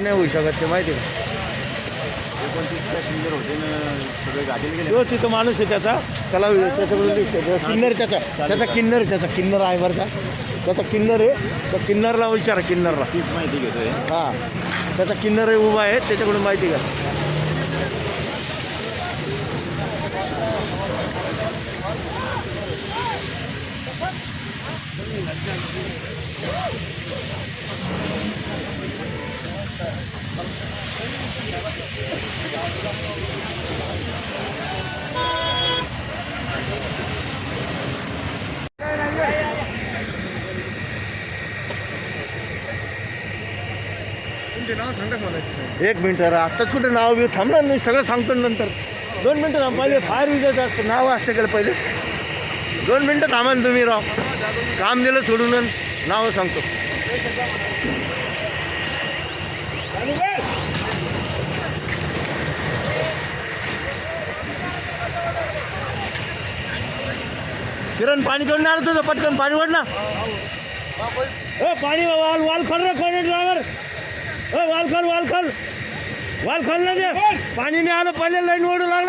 नाही होऊ शकत ते माहिती आहे का तो तिथं माणूस आहे त्याला त्याच्याकडून किन्नर त्याचा किन्नर आहे बरं का त्याचा किन्नर आहे तर किन्नरला विचारा किन्नरला तीच माहिती घेतोय हां त्याचा किन्नर आहे उभा आहे त्याच्याकडून माहिती घ्या एक मिनिट सर आत्ताच कुठे नाव घेऊ थांबणार नाही सगळं सांगतो नंतर 2 मिनिटं थांब पहिले फायर विजेचं असतं नाव असते का पहिले 2 मिनिटं थांबा ना तुम्ही राव काम दिलं सोडून नावं सांगतो किरण पाणी करून आलं तुझं पटकन पाणी वाढ ना पाणी वाल खोल रे कोणी ड्रायव्हर वाल खोल ना ते पाणी नाही आलं पहिले लाईन ओढू लागलं